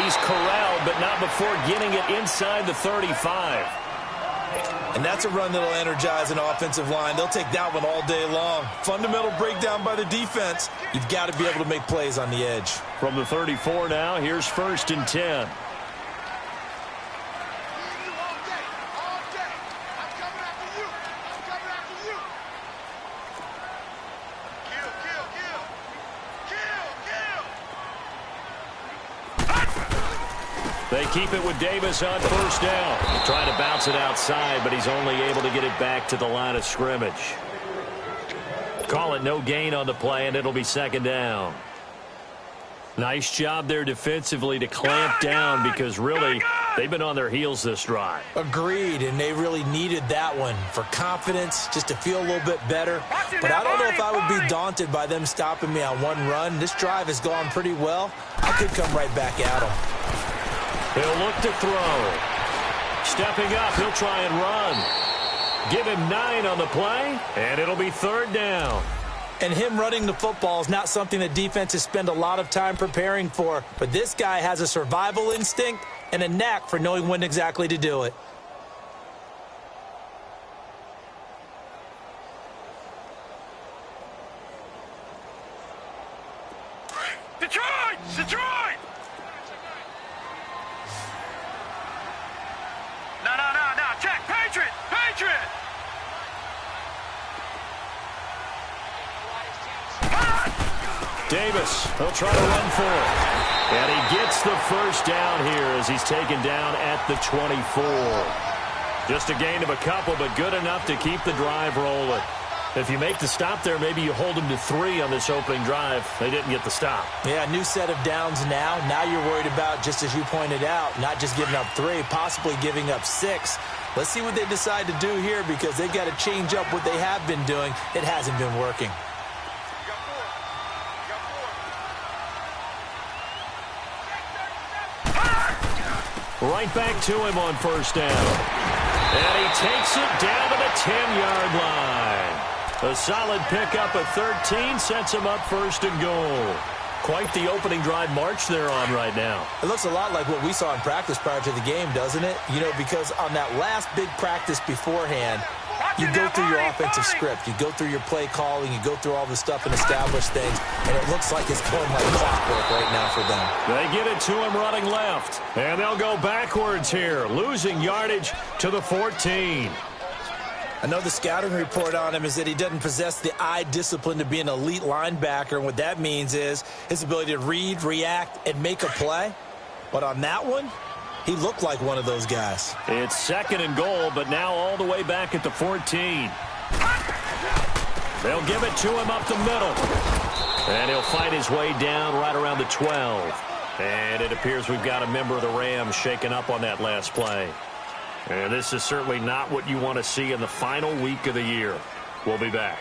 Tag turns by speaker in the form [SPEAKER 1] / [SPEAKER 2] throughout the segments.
[SPEAKER 1] He's corralled, but not before getting it inside the 35.
[SPEAKER 2] And that's a run that'll energize an offensive line. They'll take that one all day long. Fundamental breakdown by the defense. You've got to be able to make plays on the edge.
[SPEAKER 1] From the 34 now, here's 1st and 10. They keep it with Davis on 1st down. Trying to bounce it outside, but he's only able to get it back to the line of scrimmage. Call it no gain on the play, and it'll be 2nd down. Nice job there defensively to clamp down because really they've been on their heels this drive.
[SPEAKER 2] Agreed, and they really needed that one for confidence, just to feel a little bit better. But I don't know if I would be daunted by them stopping me on one run. This drive has gone pretty well. I could come right back at them.
[SPEAKER 1] He'll look to throw. Stepping up, he'll try and run. Give him 9 on the play, and it'll be 3rd down.
[SPEAKER 2] And him running the football is not something that defenses spend a lot of time preparing for. But this guy has a survival instinct and a knack for knowing when exactly to do it.
[SPEAKER 3] Detroit! Detroit! No. Check. Patriot! Patriot!
[SPEAKER 1] Davis, he'll try to run for it. And he gets the 1st down here as he's taken down at the 24. Just a gain of a couple, but good enough to keep the drive rolling. If you make the stop there, maybe you hold them to 3 on this opening drive. They didn't get the stop.
[SPEAKER 2] Yeah, new set of downs now. Now you're worried about, just as you pointed out, not just giving up 3, possibly giving up 6. Let's see what they decide to do here because they've got to change up what they have been doing. It hasn't been working.
[SPEAKER 1] Right back to him on 1st down. And he takes it down to the 10-yard line. A solid pickup of 13 sets him up 1st and goal. Quite the opening drive march they're on right now.
[SPEAKER 2] It looks a lot like what we saw in practice prior to the game, doesn't it? You know, because on that last big practice beforehand, you go through your offensive script. You go through your play calling. You go through all the stuff and establish things. And it looks like it's going like clockwork right now for them.
[SPEAKER 1] They get it to him running left. And they'll go backwards here, losing yardage to the 14.
[SPEAKER 2] I know the scouting report on him is that he doesn't possess the eye discipline to be an elite linebacker. And what that means is his ability to read, react, and make a play. But on that one, he looked like one of those guys.
[SPEAKER 1] It's 2nd and goal, but now all the way back at the 14. They'll give it to him up the middle. And he'll fight his way down right around the 12. And it appears we've got a member of the Rams shaken up on that last play. And this is certainly not what you want to see in the final week of the year. We'll be back.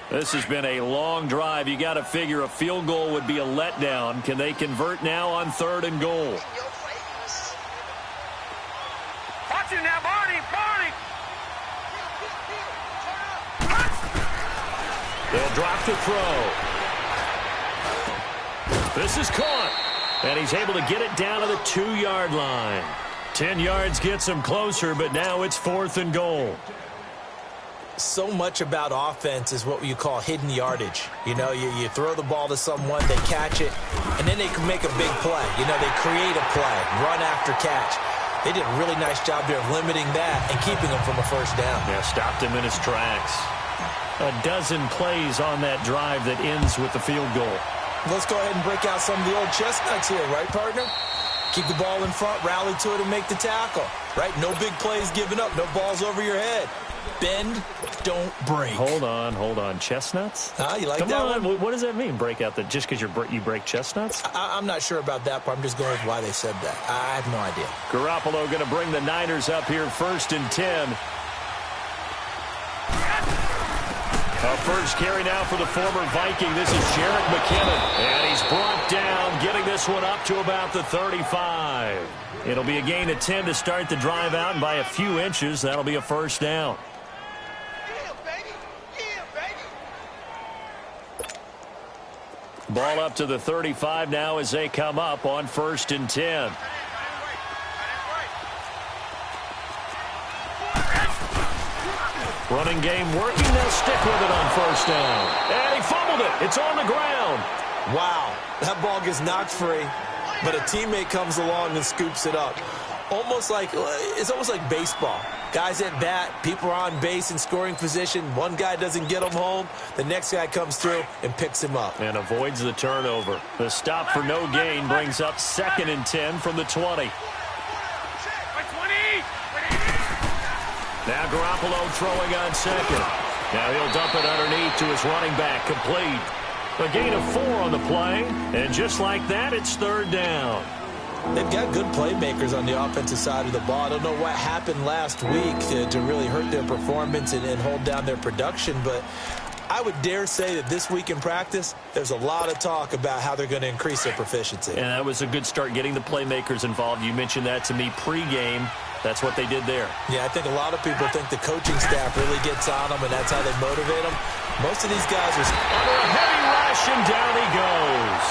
[SPEAKER 1] This has been a long drive. You got to figure a field goal would be a letdown. Can they convert now on 3rd and goal?
[SPEAKER 3] Watch it now, Barney!
[SPEAKER 1] They'll drop to throw. This is caught. And he's able to get it down to the 2-yard line. 10 yards gets him closer, but now it's 4th and goal.
[SPEAKER 2] So much about offense is what you call hidden yardage. You know, you throw the ball to someone, they catch it, and then they can make a big play. You know, they create a play, run after catch. They did a really nice job there of limiting that and keeping him from a 1st down.
[SPEAKER 1] Yeah, stopped him in his tracks. A dozen plays on that drive that ends with the field goal.
[SPEAKER 2] Let's go ahead and break out some of the old chestnuts here, right, partner? Keep the ball in front, rally to it, and make the tackle. Right? No big plays given up, no balls over your head. Bend, don't break.
[SPEAKER 1] Hold on. Chestnuts?
[SPEAKER 2] You like
[SPEAKER 1] Come
[SPEAKER 2] that
[SPEAKER 1] on.
[SPEAKER 2] one?
[SPEAKER 1] What does that mean, break out? Just because you break chestnuts?
[SPEAKER 2] I'm not sure about that, but I'm just going with why they said that. I have no idea.
[SPEAKER 1] Garoppolo going to bring the Niners up here 1st and 10. A first carry now for the former Viking. This is Jerick McKinnon. And he's brought down, getting this one up to about the 35. It'll be a gain of 10 to start the drive out, and by a few inches, that'll be a 1st down. Ball up to the 35 now as they come up on 1st and 10. Running game working. They'll stick with it on 1st down. And he fumbled it. It's on the ground.
[SPEAKER 2] Wow, that ball gets knocked free, but a teammate comes along and scoops it up. It's almost like baseball. Guys at bat, people are on base in scoring position. One guy doesn't get him home. The next guy comes through and picks him up.
[SPEAKER 1] And avoids the turnover. The stop for no gain brings up 2nd and 10 from the 20. Now Garoppolo throwing on 2nd. Now he'll dump it underneath to his running back, complete. A gain of 4 on the play, and just like that, it's 3rd down.
[SPEAKER 2] They've got good playmakers on the offensive side of the ball. I don't know what happened last week to really hurt their performance and hold down their production, but I would dare say that this week in practice, there's a lot of talk about how they're going to increase their proficiency.
[SPEAKER 1] And that was a good start getting the playmakers involved. You mentioned that to me pregame. That's what they did there.
[SPEAKER 2] Yeah, I think a lot of people think the coaching staff really gets on them, and that's how they motivate them. Most of these guys are
[SPEAKER 1] under a heavy rush, and down he goes.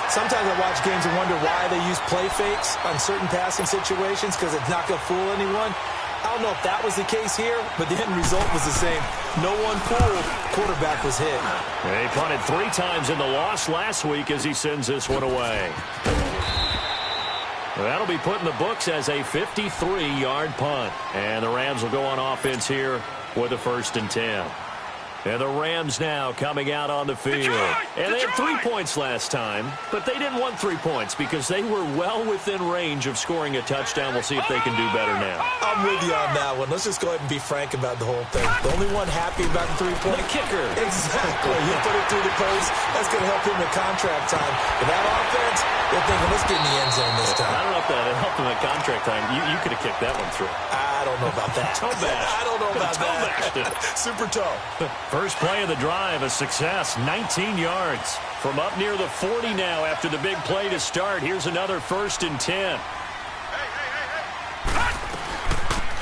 [SPEAKER 2] Sometimes I watch games and wonder why they use play fakes on certain passing situations because it's not going to fool anyone. I don't know if that was the case here, but the end result was the same. No one fooled. Quarterback was hit.
[SPEAKER 1] He punted 3 times in the loss last week as he sends this one away. That'll be put in the books as a 53-yard punt. And the Rams will go on offense here with a 1st and 10. And the Rams now coming out on the field. And they had 3 points last time, but they didn't want 3 points because they were well within range of scoring a touchdown. We'll see if they can do better now.
[SPEAKER 2] I'm with you on that one. Let's just go ahead and be frank about the whole thing. The only one happy about the 3-point.
[SPEAKER 1] The kicker.
[SPEAKER 2] Exactly. You put it through the post. That's going to help him at contract time. But that offense, they're thinking, let's get in the end zone this time.
[SPEAKER 1] I don't know if that helped him at contract time. You could have kicked that one through.
[SPEAKER 2] I don't know about that.
[SPEAKER 1] Toe bash.
[SPEAKER 2] I don't know about that. Super toe.
[SPEAKER 1] First play of the drive, a success, 19 yards. From up near the 40 now after the big play to start. Here's another 1st and 10.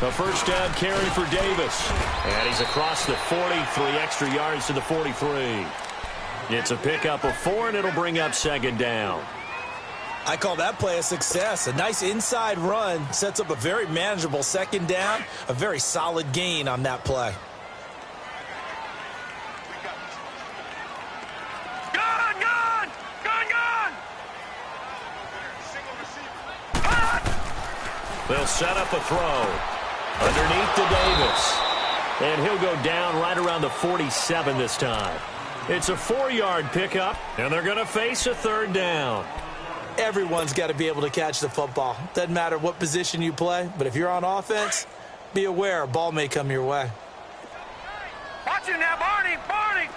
[SPEAKER 1] A 1st down carry for Davis. And he's across the 40, 3 extra yards to the 43. It's a pickup of 4, and it'll bring up 2nd down.
[SPEAKER 2] I call that play a success. A nice inside run sets up a very manageable 2nd down. A very solid gain on that play.
[SPEAKER 1] They'll set up a throw underneath to Davis. And he'll go down right around the 47 this time. It's a 4-yard pickup, and they're going to face a 3rd down.
[SPEAKER 2] Everyone's got to be able to catch the football. Doesn't matter what position you play, but if you're on offense, be aware a ball may come your way.
[SPEAKER 3] Watch it now, Barney! Barney!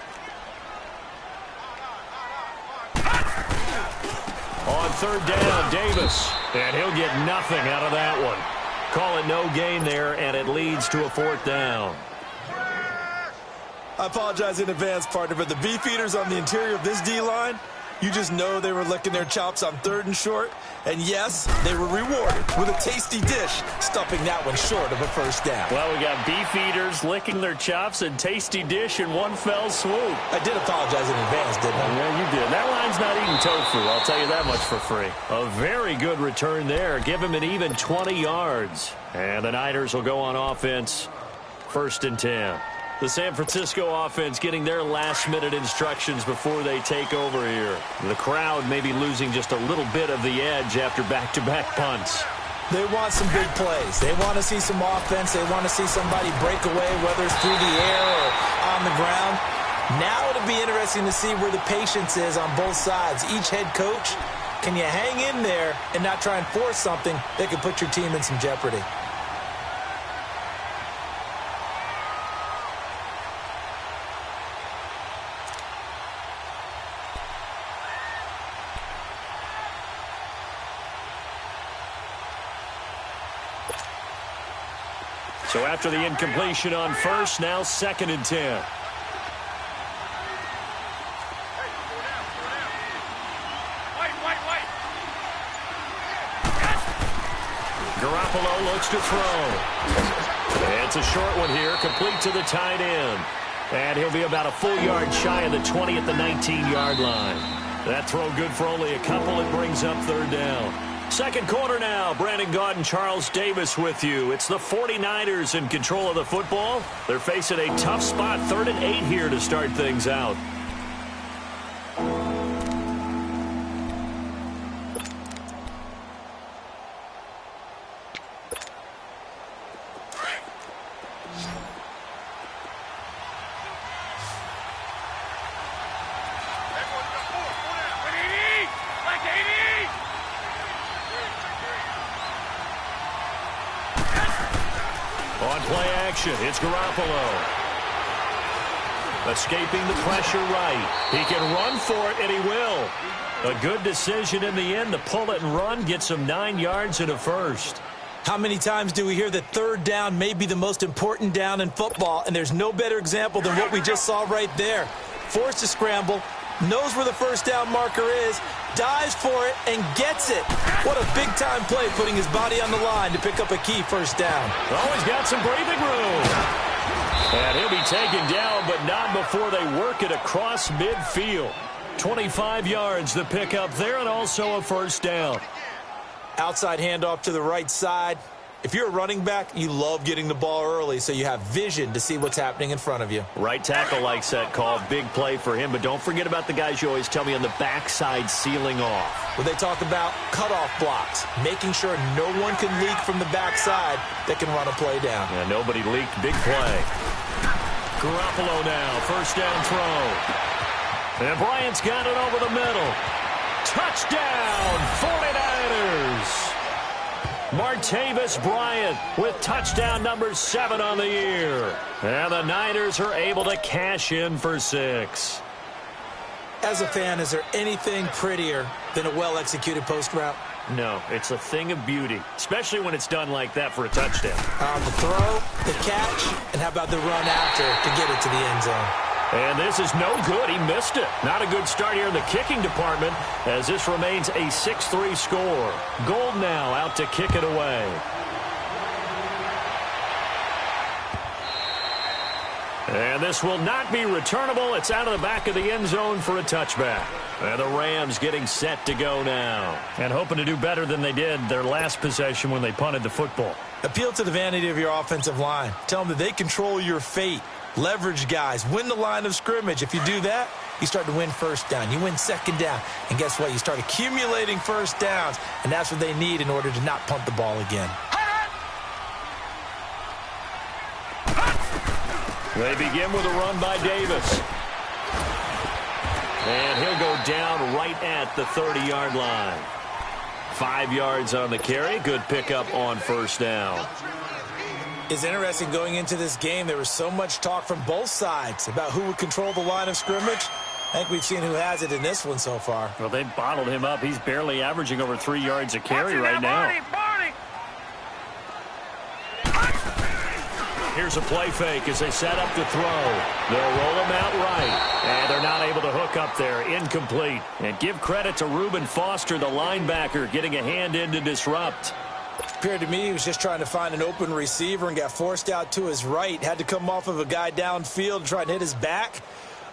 [SPEAKER 1] On 3rd down, Davis. And he'll get nothing out of that one. Call it no gain there, and it leads to a 4th down.
[SPEAKER 2] I apologize in advance, partner, but the beefeaters on the interior of this D-line, you just know they were licking their chops on 3rd and short. And yes, they were rewarded with a tasty dish, stuffing that one short of a 1st down.
[SPEAKER 1] Well, we got beef eaters licking their chops and tasty dish in one fell swoop.
[SPEAKER 2] I did apologize in advance, didn't I?
[SPEAKER 1] Yeah, you did. That line's not eating tofu, I'll tell you that much for free. A very good return there. Give him an even 20 yards. And the Niners will go on offense, 1st and 10. The San Francisco offense getting their last-minute instructions before they take over here. The crowd may be losing just a little bit of the edge after back-to-back punts.
[SPEAKER 2] They want some big plays. They want to see some offense. They want to see somebody break away, whether it's through the air or on the ground. Now it'll be interesting to see where the patience is on both sides. Each head coach, can you hang in there and not try and force something that could put your team in some jeopardy?
[SPEAKER 1] So after the incompletion on 1st, now 2nd and 10. Garoppolo looks to throw. It's a short one here, complete to the tight end. And he'll be about a full yard shy of the 20 at the 19-yard line. That throw good for only a couple. It brings up third down. Second quarter now. Brandon Gaud and Charles Davis with you. It's the 49ers in control of the football. They're facing a tough spot, 3rd and 8 here to start things out. On play action, it's Garoppolo. Escaping the pressure right. He can run for it, and he will. A good decision in the end to pull it and run, gets him 9 yards and a first.
[SPEAKER 2] How many times do we hear that third down may be the most important down in football, and there's no better example than what we just saw right there. Forced to scramble, knows where the first down marker is, dives for it, and gets it. What a big-time play, putting his body on the line to pick up a key first down.
[SPEAKER 1] Oh, he's got some breathing room. And he'll be taken down, but not before they work it across midfield. 25 yards the pickup there, and also a first down.
[SPEAKER 2] Outside handoff to the right side. If you're a running back, you love getting the ball early so you have vision to see what's happening in front of you.
[SPEAKER 1] Right tackle likes that call. Big play for him, but don't forget about the guys you always tell me on the backside sealing off.
[SPEAKER 2] Well, they talk about cutoff blocks, making sure no one can leak from the backside that can run a play down.
[SPEAKER 1] Yeah, nobody leaked. Big play. Garoppolo now, first down throw. And Bryant's got it over the middle. Touchdown, 49ers. Martavis Bryant with touchdown number 7 on the year. And the Niners are able to cash in for 6.
[SPEAKER 2] As a fan, is there anything prettier than a well-executed post route?
[SPEAKER 1] No, it's a thing of beauty, especially when it's done like that for a touchdown.
[SPEAKER 2] The throw, the catch, and how about the run after to get it to the end zone?
[SPEAKER 1] And this is no good. He missed it. Not a good start here in the kicking department as this remains a 6-3 score. Gold now out to kick it away. And this will not be returnable. It's out of the back of the end zone for a touchback. And the Rams getting set to go now. And hoping to do better than they did their last possession when they punted the football.
[SPEAKER 2] Appeal to the vanity of your offensive line. Tell them that they control your fate. Leverage guys. Win the line of scrimmage. If you do that, you start to win first down. You win second down. And guess what? You start accumulating first downs. And that's what they need in order to not punt the ball again.
[SPEAKER 1] They begin with a run by Davis. And he'll go down right at the 30-yard line. 5 yards on the carry. Good pickup on first down.
[SPEAKER 2] It's interesting going into this game. There was so much talk from both sides about who would control the line of scrimmage. I think we've seen who has it in this one so far.
[SPEAKER 1] Well, they bottled him up. He's barely averaging over 3 yards a carry right now. Here's a play fake as they set up the throw. They'll roll him out right. And they're not able to hook up there. Incomplete. And give credit to Reuben Foster, the linebacker, getting a hand in to disrupt.
[SPEAKER 2] Appeared to me he was just trying to find an open receiver and got forced out to his right. Had to come off of a guy downfield to try and hit his back.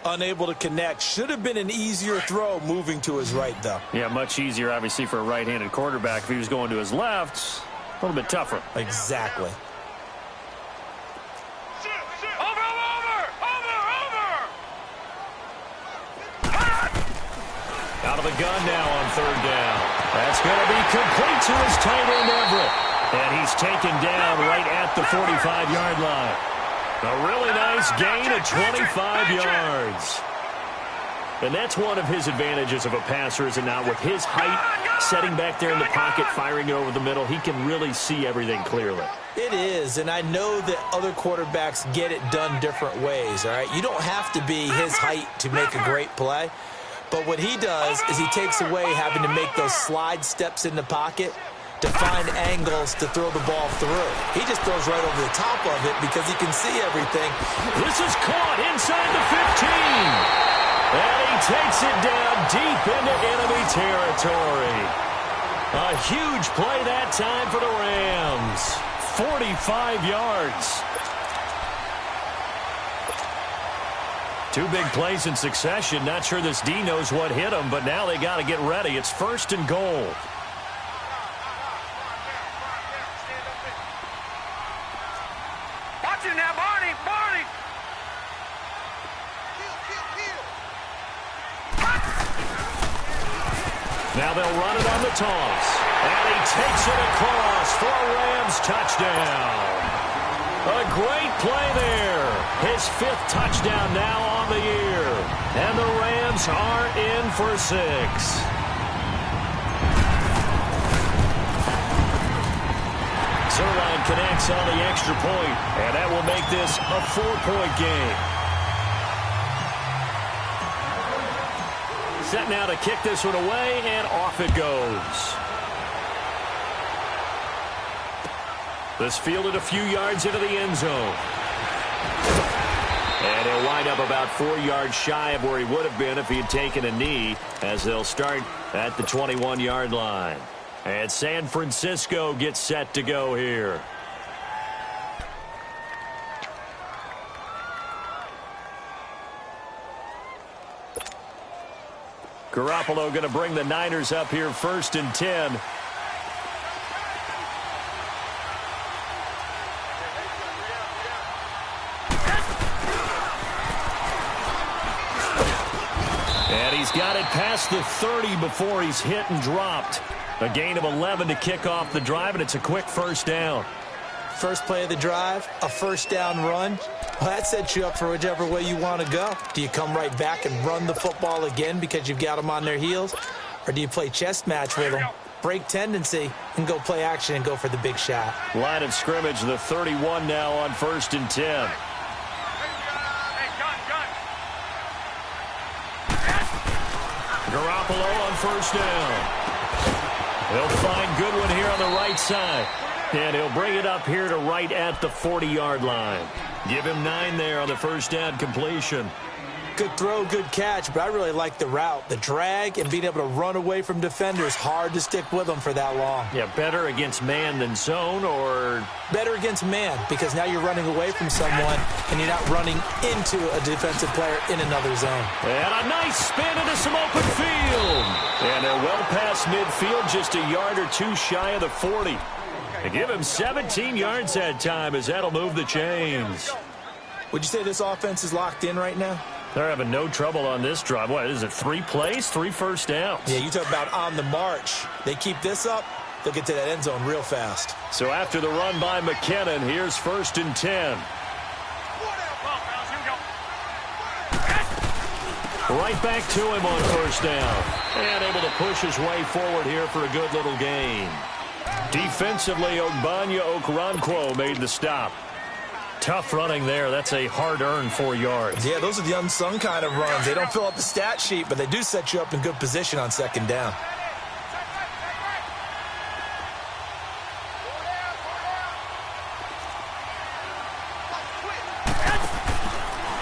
[SPEAKER 2] Unable to connect. Should have been an easier throw moving to his right, though.
[SPEAKER 1] Yeah, much easier, obviously, for a right-handed quarterback. If he was going to his left, a little bit tougher.
[SPEAKER 2] Exactly.
[SPEAKER 1] Out of the gun now on third down. That's going to be complete to his tight end, Everett. And he's taken down right at the 45-yard line. A really nice gain of 25 yards. And that's one of his advantages of a passer, is it not? With his height, setting back there in the pocket, firing it over the middle, he can really see everything clearly.
[SPEAKER 2] It is, and I know that other quarterbacks get it done different ways, all right? You don't have to be his height to make a great play. But what he does is he takes away having to make those slide steps in the pocket to find angles to throw the ball through. He just throws right over the top of it because he can see everything.
[SPEAKER 1] This is caught inside the 15. And he takes it down deep into enemy territory. A huge play that time for the Rams. 45 yards. Two big plays in succession. Not sure this D knows what hit him, but now they got to get ready. It's 1st and goal.
[SPEAKER 3] Watch it now, Barney. Barney.
[SPEAKER 1] Now they'll run it on the toss. And he takes it across for a Rams touchdown. A great play there. His 5th touchdown now on the year. And the Rams are in for 6. Zerline connects on the extra point, and that will make this a 4-point game. Set now to kick this one away, and off it goes. This fielded a few yards into the end zone. And he'll wind up about 4 yards shy of where he would have been if he had taken a knee, as they'll start at the 21-yard line. And San Francisco gets set to go here. Garoppolo going to bring the Niners up here 1st and 10. And he's got it past the 30 before he's hit and dropped. A gain of 11 to kick off the drive, and it's a quick 1st down.
[SPEAKER 2] First play of the drive, a 1st down run. Well, that sets you up for whichever way you want to go. Do you come right back and run the football again because you've got them on their heels? Or do you play chess match with them, break tendency, and go play action and go for the big shot?
[SPEAKER 1] Line of scrimmage, the 31 now on 1st and 10. Garoppolo on 1st down. He'll find Goodwin here on the right side. And he'll bring it up here to right at the 40-yard line. Give him 9 there on the 1st down completion.
[SPEAKER 2] Good throw, good catch, but I really like the route. The drag and being able to run away from defenders, hard to stick with them for that long.
[SPEAKER 1] Yeah, better against man than zone, or?
[SPEAKER 2] Better against man, because now you're running away from someone and you're not running into a defensive player in another zone.
[SPEAKER 1] And a nice spin into some open field. And they're well past midfield, just a yard or two shy of the 40. They give him 17 yards that time, as that'll move the chains.
[SPEAKER 2] Would you say this offense is locked in right now?
[SPEAKER 1] They're having no trouble on this drive. What is it, 3 plays, 3 first downs?
[SPEAKER 2] Yeah, you talk about on the march. They keep this up, they'll get to that end zone real fast.
[SPEAKER 1] So after the run by McKinnon, here's 1st and 10. Right back to him on 1st down. And able to push his way forward here for a good little gain. Defensively, Ogbanya Okoronkwo made the stop. Tough running there. That's a hard-earned 4 yards.
[SPEAKER 2] Yeah, those are the unsung kind of runs. They don't fill up the stat sheet, but they do set you up in good position on 2nd down.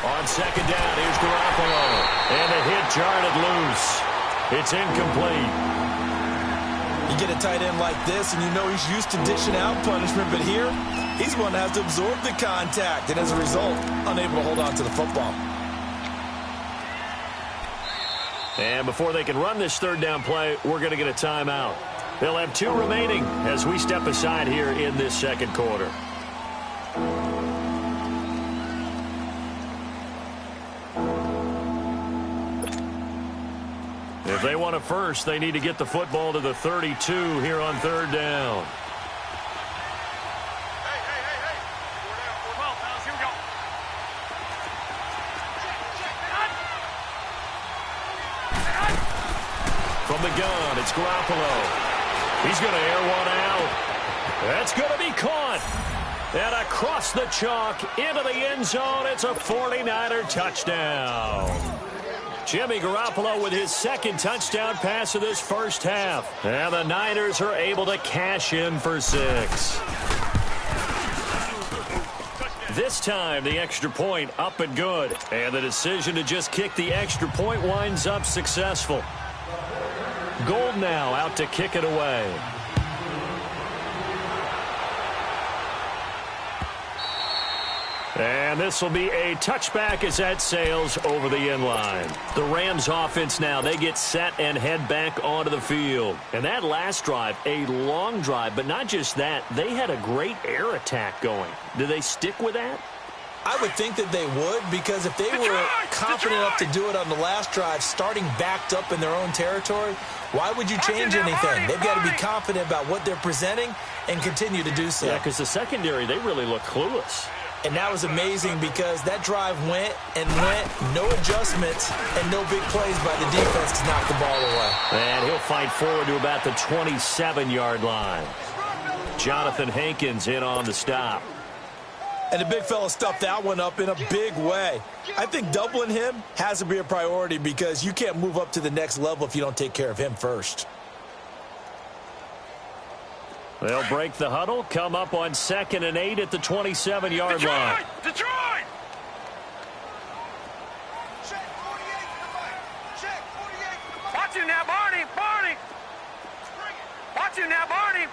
[SPEAKER 1] On 2nd down, here's Garoppolo. And the hit jarred it loose. It's incomplete.
[SPEAKER 2] You get a tight end like this, and you know he's used to dishing out punishment, but here, he's one that has to absorb the contact, and as a result, unable to hold on to the football.
[SPEAKER 1] And before they can run this 3rd down play, we're going to get a timeout. They'll have 2 remaining as we step aside here in this 2nd quarter. If they want a first, they need to get the football to the 32 here on 3rd down. From the gun, it's Garoppolo. He's going to air one out. That's going to be caught. And across the chalk into the end zone, it's a 49er touchdown. Jimmy Garoppolo with his 2nd touchdown pass of this 1st half. And the Niners are able to cash in for 6. This time, the extra point up and good. And the decision to just kick the extra point winds up successful. Gold now out to kick it away. And this will be a touchback as that sails over the end line. The Rams offense now, they get set and head back onto the field. And that last drive, a long drive, but not just that, they had a great air attack going. Do they stick with that?
[SPEAKER 2] I would think that they would, because if they were confident enough to do it on the last drive, starting backed up in their own territory, why would you change anything? They've got to be confident about what they're presenting and continue to do so.
[SPEAKER 1] Yeah, because the secondary, they really look clueless.
[SPEAKER 2] And that was amazing because that drive went and went, no adjustments, and no big plays by the defense to knock the ball away.
[SPEAKER 1] And he'll fight forward to about the 27-yard line. Jonathan Hankins in on the stop.
[SPEAKER 2] And the big fella stuffed that one up in a big way. I think doubling him has to be a priority because you can't move up to the next level if you don't take care of him first.
[SPEAKER 1] They'll break the huddle, come up on 2nd and 8 at the 27-yard line.
[SPEAKER 3] Detroit! Watch him now, Barney! Watch him now, Barney!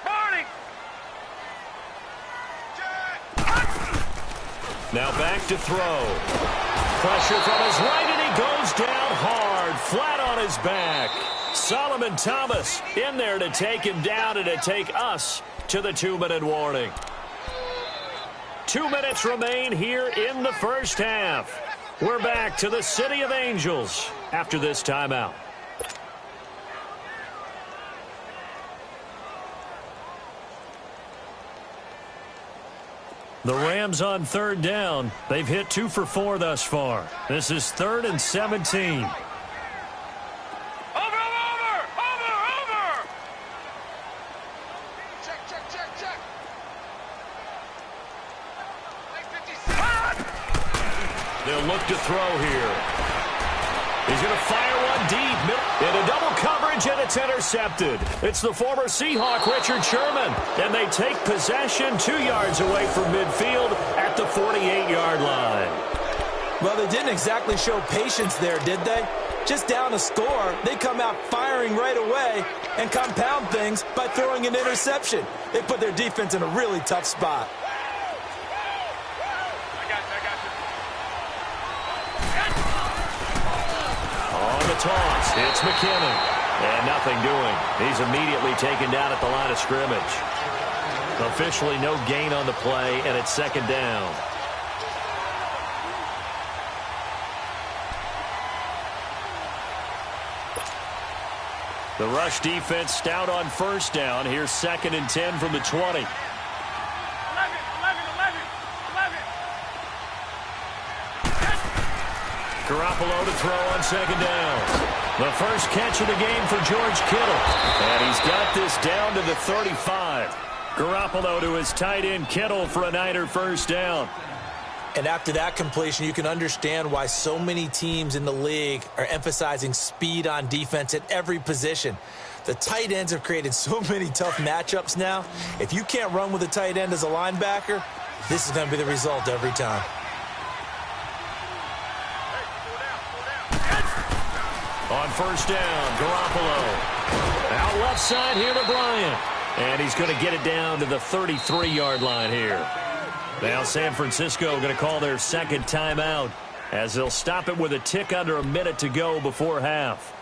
[SPEAKER 1] Now back to throw. Pressure from his right, and he goes down hard, flat on his back. Solomon Thomas in there to take him down and to take us to the 2-minute warning. 2 minutes remain here in the first half. We're back to the City of Angels after this timeout. The Rams on 3rd down. They've hit 2 for 4 thus far. This is 3rd and 17. They'll look to throw here. He's going to fire one deep. Into double coverage, and it's intercepted. It's the former Seahawk, Richard Sherman. And they take possession 2 yards away from midfield at the 48-yard line.
[SPEAKER 2] Well, they didn't exactly show patience there, did they? Just down a score, they come out firing right away and compound things by throwing an interception. They put their defense in a really tough spot.
[SPEAKER 1] Toss. It's McKinnon. And nothing doing. He's immediately taken down at the line of scrimmage. Officially no gain on the play, and it's 2nd down. The rush defense stout on 1st down. Here's 2nd and 10 from the 20. Garoppolo to throw on 2nd down. The first catch of the game for George Kittle. And he's got this down to the 35. Garoppolo to his tight end Kittle for a Niner first down.
[SPEAKER 2] And after that completion, you can understand why so many teams in the league are emphasizing speed on defense at every position. The tight ends have created so many tough matchups now. If you can't run with a tight end as a linebacker, this is going to be the result every time.
[SPEAKER 1] On 1st down, Garoppolo. Out left side here to Bryant. And he's going to get it down to the 33-yard line here. Now San Francisco going to call their 2nd timeout as they'll stop it with a tick under a minute to go before half.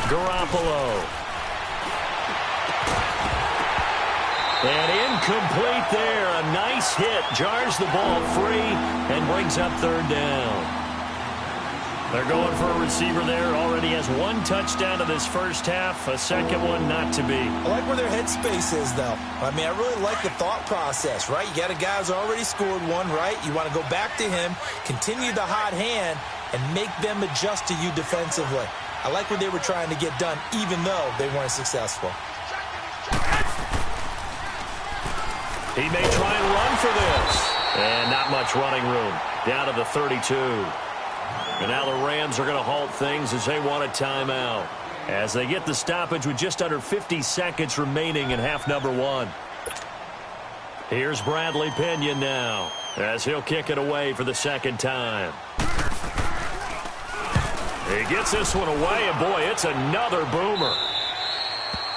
[SPEAKER 1] Garoppolo. And incomplete there. A nice hit. Jars the ball free and brings up 3rd down. They're going for a receiver there. Already has 1 touchdown to this first half. A 2nd one not to be.
[SPEAKER 2] I like where their headspace is, though. I mean, I really like the thought process, right? You got a guy who's already scored 1, right? You want to go back to him, continue the hot hand, and make them adjust to you defensively. I like what they were trying to get done, even though they weren't successful.
[SPEAKER 1] He may try and run for this. And not much running room. Down to the 32. And now the Rams are going to halt things as they want a timeout, as they get the stoppage with just under 50 seconds remaining in half number one. Here's Bradley Pinion now, as he'll kick it away for the second time. He gets this one away, and boy, it's another boomer.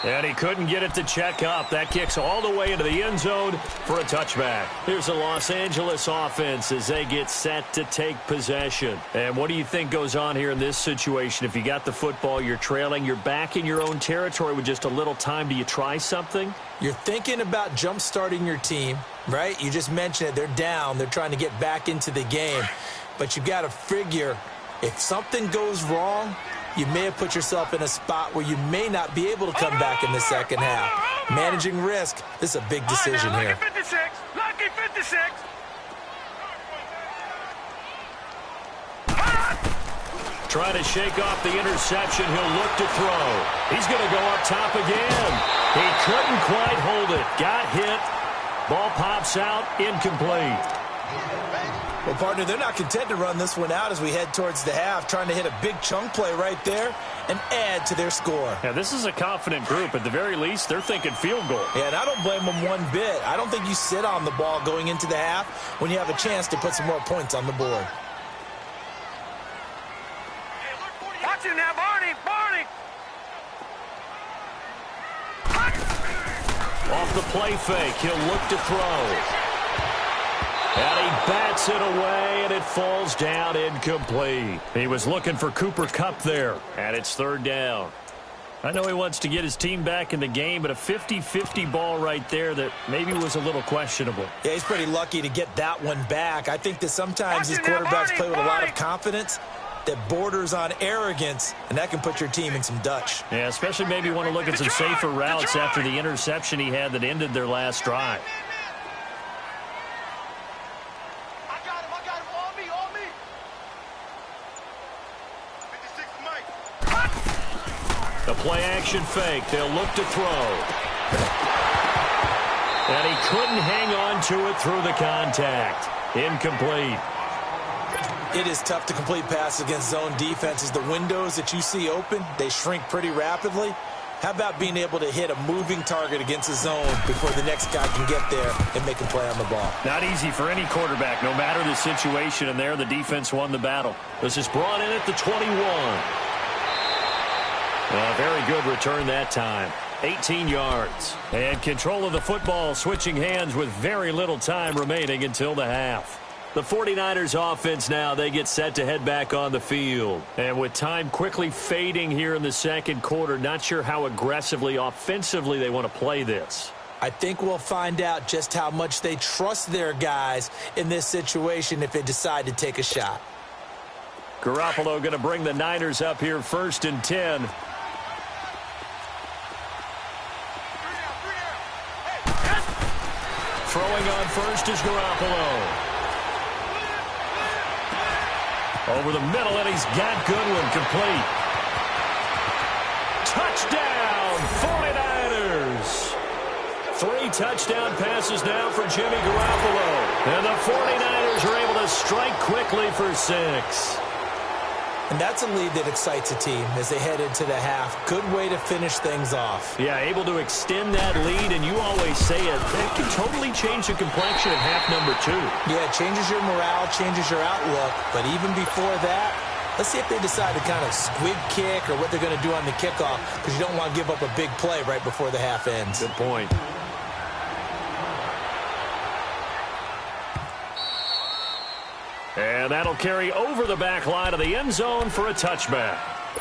[SPEAKER 1] And he couldn't get it to check up. That kicks all the way into the end zone for a touchback. Here's the Los Angeles offense as they get set to take possession. And what do you think goes on here in this situation? If you got the football, you're trailing, you're back in your own territory with just a little time. Do you try something?
[SPEAKER 2] You're thinking about jump-starting your team, right? You just mentioned it. They're down. They're trying to get back into the game. But you've got to figure, if something goes wrong, you may have put yourself in a spot where you may not be able to come back in the second half. Managing risk, this is a big decision here.
[SPEAKER 3] Lucky 56. Lucky 56.
[SPEAKER 1] Trying to shake off the interception. He'll look to throw. He's going to go up top again. He couldn't quite hold it. Got hit. Ball pops out. Incomplete.
[SPEAKER 2] Well, partner, they're not content to run this one out as we head towards the half, trying to hit a big chunk play right there and add to their score.
[SPEAKER 1] Yeah, this is a confident group. At the very least, they're thinking field goal.
[SPEAKER 2] Yeah, and I don't blame them one bit. I don't think you sit on the ball going into the half when you have a chance to put some more points on the board.
[SPEAKER 3] Watch him now, Barney. Barney.
[SPEAKER 1] Off the play fake, he'll look to throw. And he bats it away, and it falls down incomplete. He was looking for Cooper Kupp there, and it's third down. I know he wants to get his team back in the game, but a 50-50 ball right there that maybe was a little questionable.
[SPEAKER 2] Yeah, he's pretty lucky to get that one back. I think that sometimes these quarterbacks play with a lot of confidence that borders on arrogance, and that can put your team in some Dutch.
[SPEAKER 1] Yeah, especially maybe want to look at some safer routes after the interception he had that ended their last drive. The play-action fake. They'll look to throw. And he couldn't hang on to it through the contact. Incomplete.
[SPEAKER 2] It is tough to complete passes against zone defenses. The windows that you see open, they shrink pretty rapidly. How about being able to hit a moving target against a zone before the next guy can get there and make a play on the ball?
[SPEAKER 1] Not easy for any quarterback, no matter the situation. And there, the defense won the battle. This is brought in at the 21. A very good return that time. 18 yards. And control of the football switching hands with very little time remaining until the half. The 49ers offense now, they get set to head back on the field. And with time quickly fading here in the second quarter, not sure how aggressively, offensively they want to play this.
[SPEAKER 2] I think we'll find out just how much they trust their guys in this situation if they decide to take a shot.
[SPEAKER 1] Garoppolo going to bring the Niners up here 1st and 10. Throwing on first is Garoppolo. Over the middle, and he's got Goodwin complete. Touchdown, 49ers. 3 touchdown passes now for Jimmy Garoppolo. And the 49ers are able to strike quickly for 6.
[SPEAKER 2] And that's a lead that excites a team as they head into the half. Good way to finish things off.
[SPEAKER 1] Yeah, able to extend that lead, and you always say it, that can totally change the complexion of half number 2.
[SPEAKER 2] Yeah, it changes your morale, changes your outlook. But even before that, let's see if they decide to kind of squib kick or what they're going to do on the kickoff, because you don't want to give up a big play right before the half ends.
[SPEAKER 1] Good point. And that'll carry over the back line of the end zone for a touchback.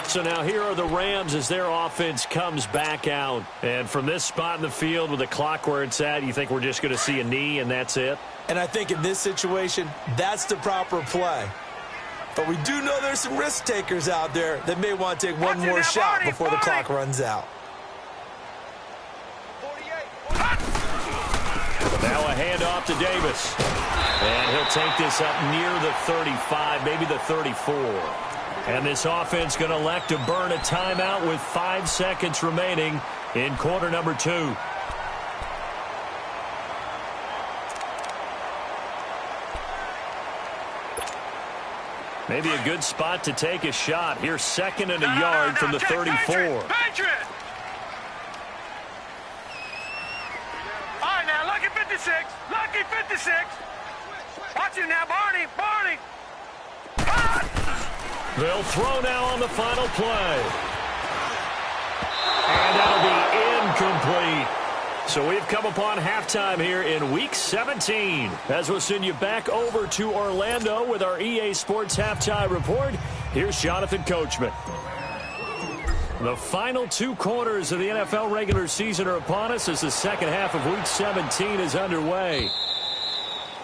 [SPEAKER 1] So now here are the Rams as their offense comes back out. And from this spot in the field with the clock where it's at, you think we're just going to see a knee and that's it?
[SPEAKER 2] And I think in this situation, that's the proper play. But we do know there's some risk takers out there that may want to take one more shot before the clock runs out.
[SPEAKER 1] Now a handoff to Davis. And he'll take this up near the 35, maybe the 34. And this offense going to elect to burn a timeout with 5 seconds remaining in quarter number 2. Maybe a good spot to take a shot. Here's second and a yard from the 34.
[SPEAKER 3] Patriot! All right, now, lucky 56. Lucky 56. Watch him now, Barney. Barney.
[SPEAKER 1] They'll throw now on the final play. And that'll be incomplete. So we've come upon halftime here in Week 17. As we'll send you back over to Orlando with our EA Sports Halftime Report, here's Jonathan Coachman. The final 2 quarters of the NFL regular season are upon us as the second half of Week 17 is underway.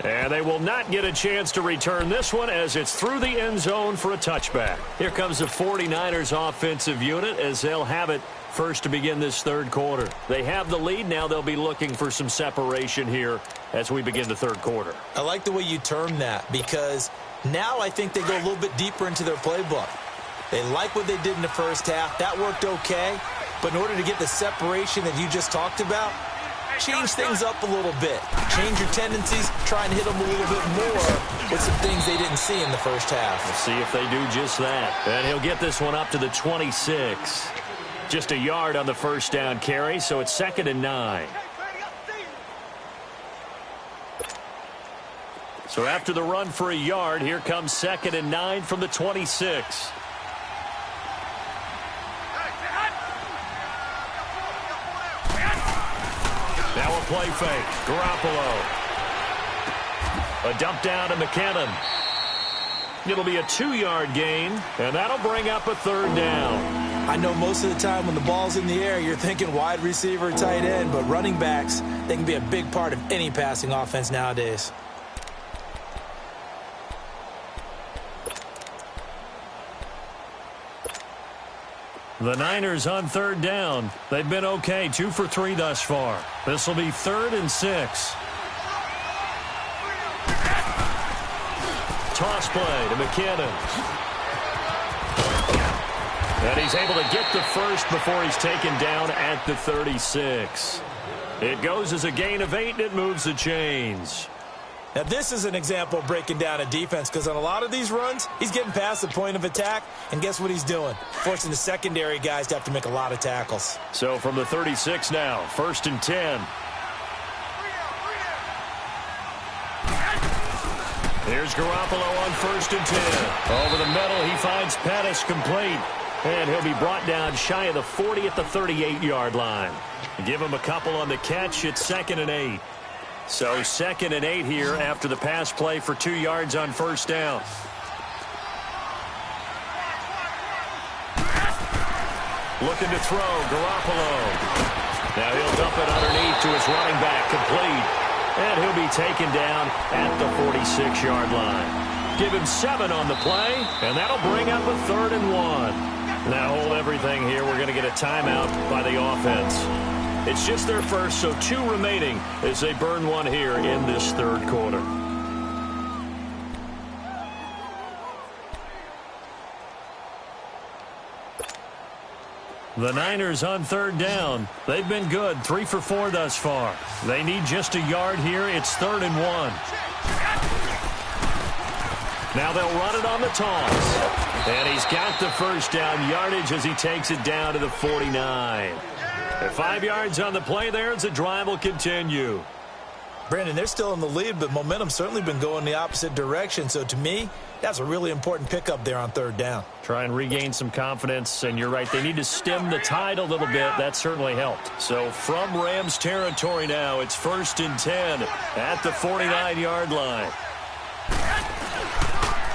[SPEAKER 1] And they will not get a chance to return this one as it's through the end zone for a touchback. Here comes the 49ers offensive unit as they'll have it first to begin this third quarter. They have the lead. Now they'll be looking for some separation here as we begin the third quarter.
[SPEAKER 2] I like the way you term that because now I think they go a little bit deeper into their playbook. They like what they did in the first half. That worked okay. But in order to get the separation that you just talked about, change things up a little bit. Change your tendencies. Try and hit them a little bit more with some things they didn't see in the first half.
[SPEAKER 1] We'll see if they do just that. And he'll get this one up to the 26. Just a yard on the first down carry, so it's 2nd and 9. So after the run for a yard, here comes 2nd and 9 from the 26. Now a play fake. Garoppolo. A dump down to McKinnon. It'll be a 2-yard gain, and that'll bring up a 3rd down.
[SPEAKER 2] I know most of the time when the ball's in the air, you're thinking wide receiver, tight end, but running backs, they can be a big part of any passing offense nowadays.
[SPEAKER 1] The Niners on 3rd down. They've been okay, 2 for 3 thus far. This will be 3rd and 6. Toss play to McKinnon. And he's able to get the first before he's taken down at the 36. It goes as a gain of 8, and it moves the chains.
[SPEAKER 2] Now, this is an example of breaking down a defense because on a lot of these runs, he's getting past the point of attack, and guess what he's doing? Forcing the secondary guys to have to make a lot of tackles.
[SPEAKER 1] So from the 36 now, 1st and 10. Here's Garoppolo on 1st and 10. Over the middle, he finds Pettis complete. And he'll be brought down shy of the 40 at the 38-yard line. Give him a couple on the catch. It's 2nd and 8. So 2nd and 8 here after the pass play for 2 yards on 1st down. Looking to throw, Garoppolo. Now he'll dump it underneath to his running back, complete. And he'll be taken down at the 46-yard line. Give him 7 on the play, and that'll bring up a 3rd and 1. Now hold everything here. We're going to get a timeout by the offense. It's just their first, so 2 remaining as they burn one here in this third quarter. The Niners on 3rd down. They've been good, 3 for 4 thus far. They need just a yard here. It's 3rd and 1. Now they'll run it on the toss. And he's got the first down yardage as he takes it down to the 49. 5 yards on the play there as the drive will continue.
[SPEAKER 2] Brandon, they're still in the lead, but momentum's certainly been going the opposite direction. So to me, that's a really important pickup there on 3rd down.
[SPEAKER 1] Try and regain some confidence, and you're right. They need to stem the tide a little bit. That certainly helped. So from Rams territory now, it's 1st and 10 at the 49-yard line.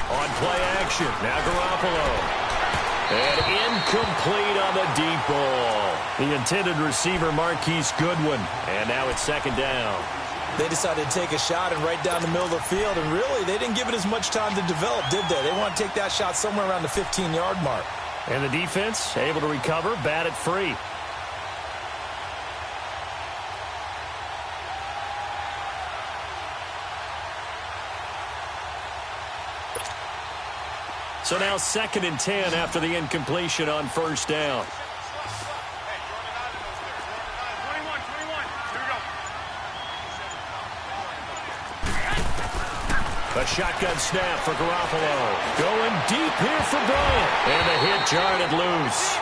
[SPEAKER 1] On play action, now Garoppolo. And incomplete on the deep ball. The intended receiver, Marquise Goodwin. And now it's 2nd down.
[SPEAKER 2] They decided to take a shot and right down the middle of the field, and really, they didn't give it as much time to develop, did they? They want to take that shot somewhere around the 15-yard mark.
[SPEAKER 1] And the defense able to recover, bat it free. So now 2nd and 10 after the incompletion on 1st down. A shotgun snap for Garoppolo. Going deep here for Bryant. And the hit jarred it loose.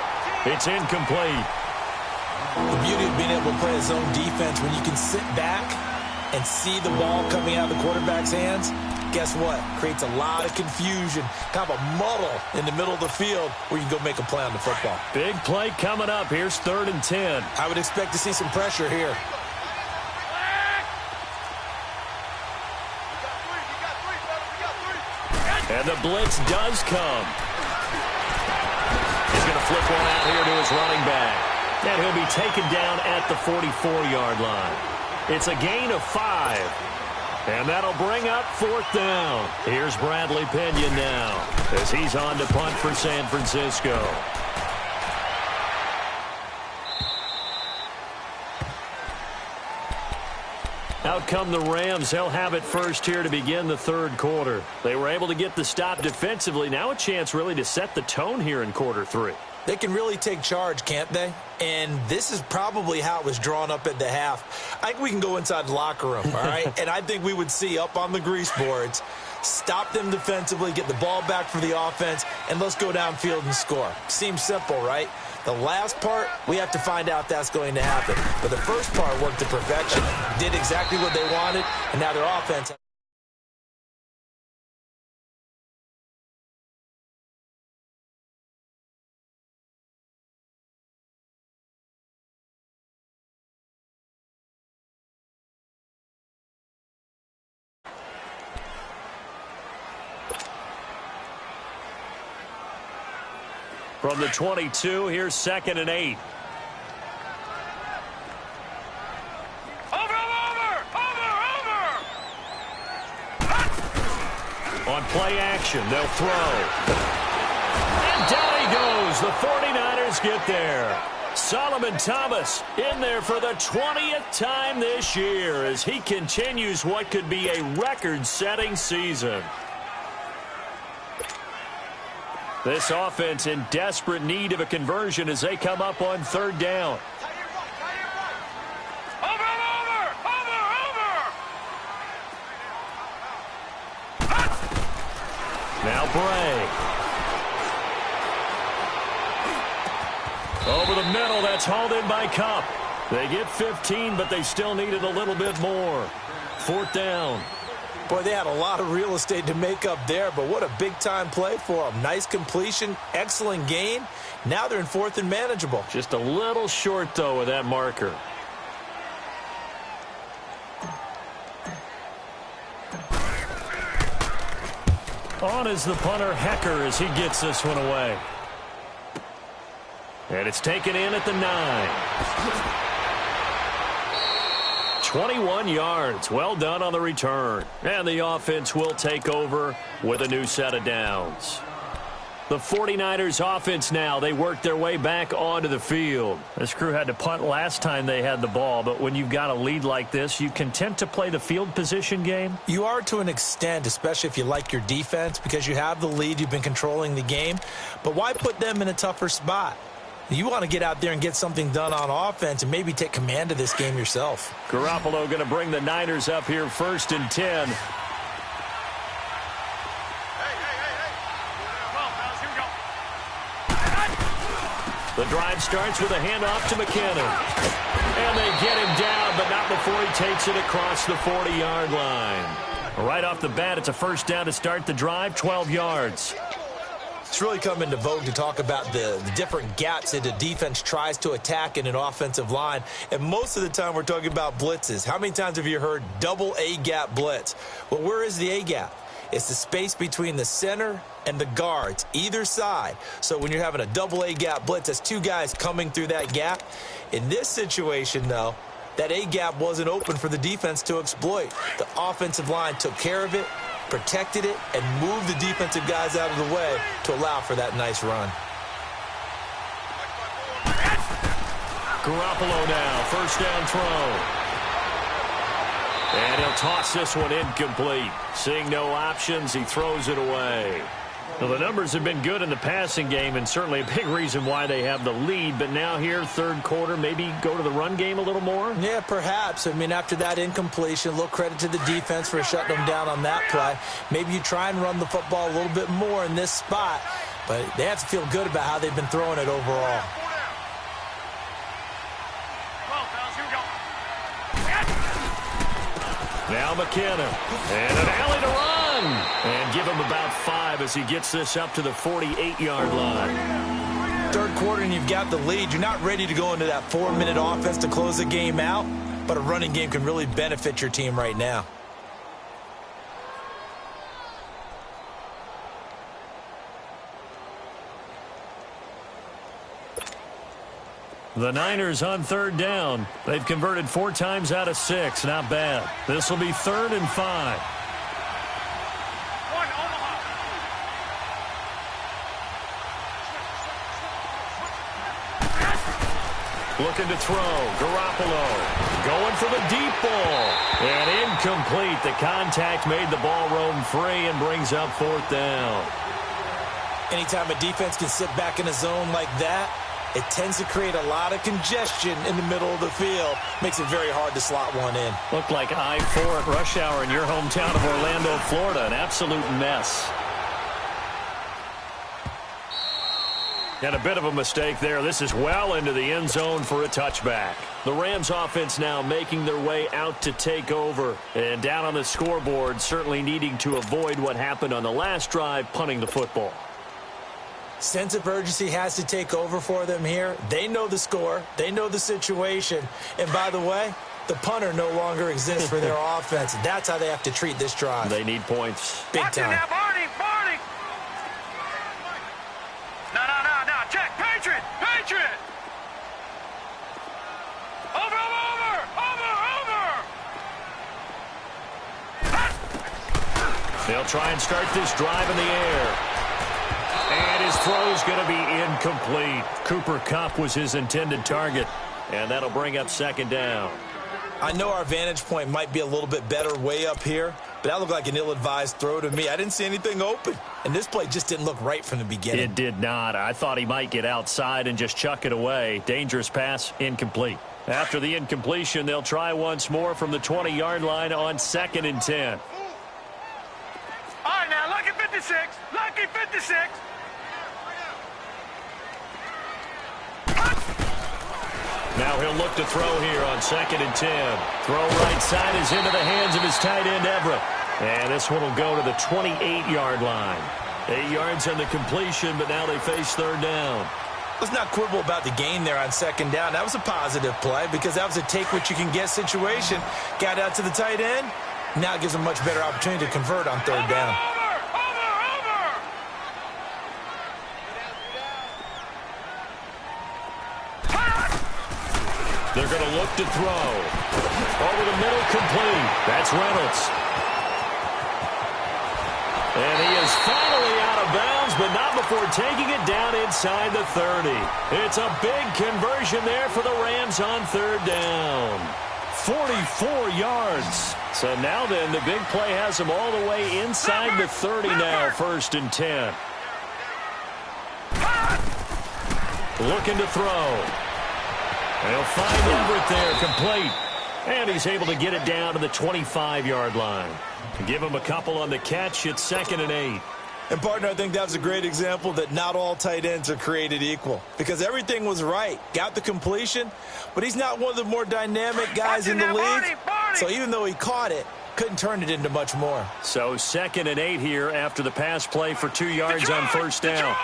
[SPEAKER 1] It's incomplete.
[SPEAKER 2] The beauty of being able to play a zone defense when you can sit back and see the ball coming out of the quarterback's hands, guess what? Creates a lot of confusion, kind of a muddle in the middle of the field where you can go make a play on the football.
[SPEAKER 1] Big play coming up. Here's 3rd and 10.
[SPEAKER 2] I would expect to see some pressure here.
[SPEAKER 1] And the blitz does come. He's going to flip one out here to his running back. And he'll be taken down at the 44-yard line. It's a gain of 5. And that'll bring up 4th down. Here's Bradley Pinion now as he's on to punt for San Francisco. Out come the Rams. They'll have it first here to begin the 3rd quarter. They were able to get the stop defensively. Now a chance really to set the tone here in quarter 3.
[SPEAKER 2] They can really take charge, can't they? And this is probably how it was drawn up at the half. I think we can go inside the locker room, all right? And I think we would see up on the grease boards, stop them defensively, get the ball back for the offense, and let's go downfield and score. Seems simple, right? The last part, we have to find out that's going to happen. But the first part worked to perfection, did exactly what they wanted, and now their offense...
[SPEAKER 1] From the 22, here's 2nd and 8.
[SPEAKER 3] Over!
[SPEAKER 1] On play action, they'll throw. And down he goes. The 49ers get there. Solomon Thomas in there for the 20th time this year as he continues what could be a record-setting season. This offense in desperate need of a conversion as they come up on 3rd down. Now Bray. Over the middle, that's hauled in by Cup. They get 15, but they still needed a little bit more. 4th down.
[SPEAKER 2] Boy, they had a lot of real estate to make up there, but what a big-time play for them. Nice completion, excellent gain. Now they're in 4th and manageable.
[SPEAKER 1] Just a little short, though, with that marker. On is the punter, Hecker, as he gets this one away. And it's taken in at the 9. 21 yards. Well done on the return. And the offense will take over with a new set of downs. The 49ers offense now, they work their way back onto the field. This crew had to punt last time they had the ball, but when you've got a lead like this, you content to play the field position game?
[SPEAKER 2] You are to an extent, especially if you like your defense, because you have the lead, you've been controlling the game. But why put them in a tougher spot? You want to get out there and get something done on offense and maybe take command of this game yourself.
[SPEAKER 1] Garoppolo going to bring the Niners up here 1st and 10. The drive starts with a handoff to McKinnon. And they get him down, but not before he takes it across the 40-yard line. Right off the bat, it's a 1st down to start the drive, 12 yards.
[SPEAKER 2] It's really come into vogue to talk about the different gaps that a defense tries to attack in an offensive line. And most of the time we're talking about blitzes. How many times have you heard double A-gap blitz? Well, where is the A-gap? It's the space between the center and the guards, either side. So when you're having a double A-gap blitz, that's 2 guys coming through that gap. In this situation, though, that A-gap wasn't open for the defense to exploit. The offensive line took care of it, protected it, and moved the defensive guys out of the way to allow for that nice run.
[SPEAKER 1] Garoppolo now, 1st down throw. And he'll toss this one incomplete. Seeing no options, he throws it away. Well, the numbers have been good in the passing game and certainly a big reason why they have the lead. But now here, third quarter, maybe go to the run game a little more?
[SPEAKER 2] Yeah, perhaps. I mean, after that incompletion, a little credit to the defense for shutting them down on that play. Maybe you try and run the football a little bit more in this spot. But they have to feel good about how they've been throwing it overall.
[SPEAKER 1] Now McKinnon, and an alley to run, and give him about 5 as he gets this up to the 48-yard line.
[SPEAKER 2] Third quarter and you've got the lead. You're not ready to go into that 4-minute offense to close the game out, but a running game can really benefit your team right now.
[SPEAKER 1] The Niners on third down. They've converted 4 times out of 6. Not bad. This will be 3rd and 5. Looking to throw. Garoppolo going for the deep ball. And incomplete. The contact made the ball roam free and brings up 4th down.
[SPEAKER 2] Anytime a defense can sit back in a zone like that, it tends to create a lot of congestion in the middle of the field. Makes it very hard to slot one in.
[SPEAKER 1] Looked like I-4 at rush hour in your hometown of Orlando, Florida. An absolute mess. And a bit of a mistake there. This is well into the end zone for a touchback. The Rams offense now making their way out to take over. And down on the scoreboard, certainly needing to avoid what happened on the last drive, punting the football.
[SPEAKER 2] Sense of urgency has to take over for them here. They know the score. They know the situation. And by the way, the punter no longer exists for their offense. That's how they have to treat this drive.
[SPEAKER 1] They need points.
[SPEAKER 2] Big time.
[SPEAKER 3] Now, Barney. No. Check. Patriot. Over.
[SPEAKER 1] They'll try and start this drive in the air. And his throw's going to be incomplete. Cooper Kupp was his intended target. And that'll bring up 2nd down.
[SPEAKER 2] I know our vantage point might be a little bit better way up here, but that looked like an ill-advised throw to me. I didn't see anything open. And this play just didn't look right from the beginning.
[SPEAKER 1] It did not. I thought he might get outside and just chuck it away. Dangerous pass, incomplete. After the incompletion, they'll try once more from the 20-yard line on 2nd and 10.
[SPEAKER 3] All right, now, lucky 56.
[SPEAKER 1] Now he'll look to throw here on 2nd and 10. Throw right side is into the hands of his tight end, Everett. And this one will go to the 28-yard line. 8 yards on the completion, but now they face 3rd down.
[SPEAKER 2] Let's not quibble about the gain there on 2nd down. That was a positive play because that was a take-what-you-can-get situation. Got out to the tight end. Now it gives them a much better opportunity to convert on 3rd down.
[SPEAKER 1] They're going to look to throw. Over the middle, complete. That's Reynolds. And he is finally out of bounds, but not before taking it down inside the 30. It's a big conversion there for the Rams on 3rd down. 44 yards. So now then, the big play has them all the way inside the 30 now, 1st and 10. Looking to throw. They'll find Everett there, complete. And he's able to get it down to the 25-yard line. Give him a couple on the catch. It's 2nd and 8.
[SPEAKER 2] And, partner, I think that was a great example that not all tight ends are created equal. Because everything was right. Got the completion, but he's not one of the more dynamic guys in the league. So even though he caught it, couldn't turn it into much more.
[SPEAKER 1] So 2nd and 8 here after the pass play for 2 yards on 1st down.